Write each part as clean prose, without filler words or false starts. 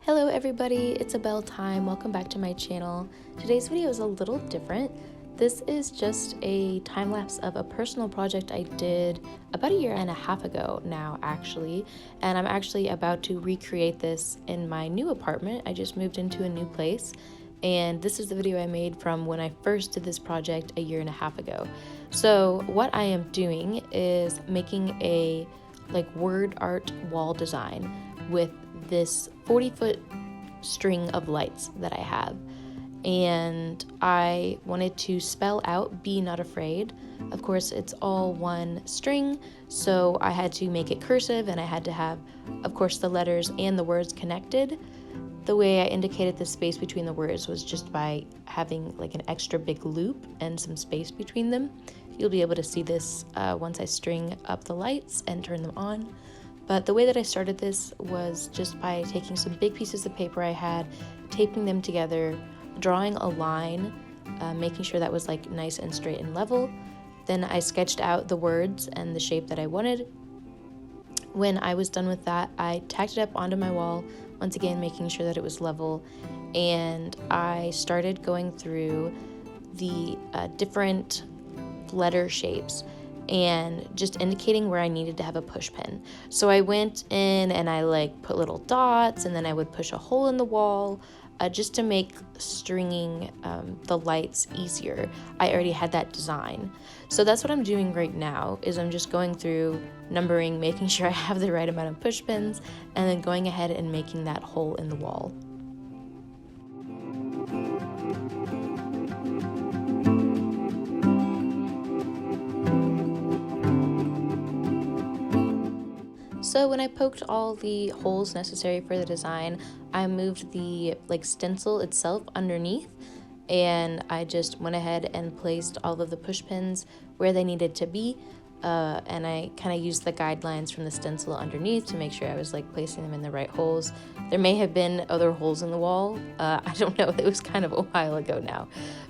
Hello everybody, it's a bell time. Welcome back to my channel. Today's video is a little different. This is just a time lapse of a personal project I did about a year and a half ago now actually, and I'm actually about to recreate this in my new apartment. I just moved into a new place, and this is the video I made from when I first did this project a year and a half ago. So what I am doing is making a word art wall design with this 40-foot string of lights that I have, and I wanted to spell out "be not afraid." Of course, it's all one string, so I had to make it cursive, and I had to have, of course, the letters and the words connected. The way I indicated the space between the words was just by having like an extra big loop and some space between them. You'll be able to see this once I string up the lights and turn them on. But the way that I started this was just by taking some big pieces of paper I had, taping them together, drawing a line, making sure that was like nice and straight and level. Then I sketched out the words and the shape that I wanted. When I was done with that, I tacked it up onto my wall, once again making sure that it was level, and I started going through the different letter shapes and just indicating where I needed to have a push pin. So I went in and I put little dots, and then I would push a hole in the wall just to make stringing the lights easier. I already had that design. So that's what I'm doing right now, is I'm just going through numbering, making sure I have the right amount of push pins, and then going ahead and making that hole in the wall. So when I poked all the holes necessary for the design, I moved the stencil itself underneath, and I just went ahead and placed all of the push pins where they needed to be, and I kind of used the guidelines from the stencil underneath to make sure I was placing them in the right holes. There may have been other holes in the wall, I don't know, it was kind of a while ago now.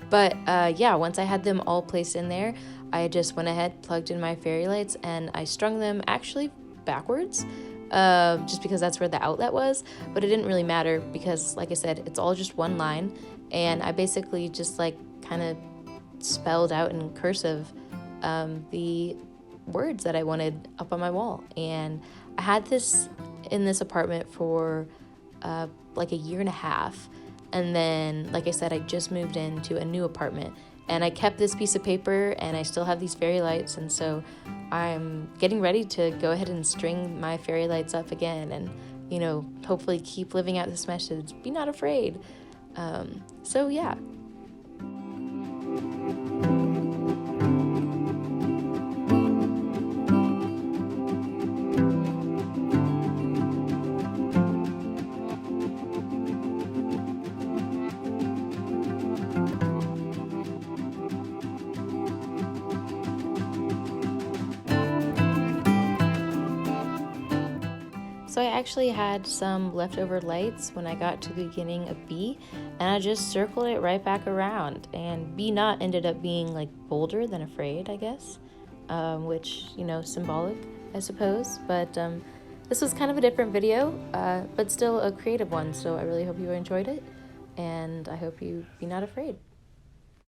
But yeah, once I had them all placed in there, I just went ahead, plugged in my fairy lights, and I strung them actually backwards, just because that's where the outlet was, but it didn't really matter because, like I said, it's all just one line, and I basically just kind of spelled out in cursive the words that I wanted up on my wall. And I had this in this apartment for a year and a half, and then, like I said, I just moved into a new apartment, and I kept this piece of paper, and I still have these fairy lights, and so I'm getting ready to go ahead and string my fairy lights up again and, hopefully keep living out this message, be not afraid. So yeah. So I actually had some leftover lights when I got to the beginning of B, and I just circled it right back around, and be not ended up being bolder than afraid, I guess, which, symbolic, I suppose. But this was kind of a different video, but still a creative one, so I really hope you enjoyed it, and I hope you be not afraid.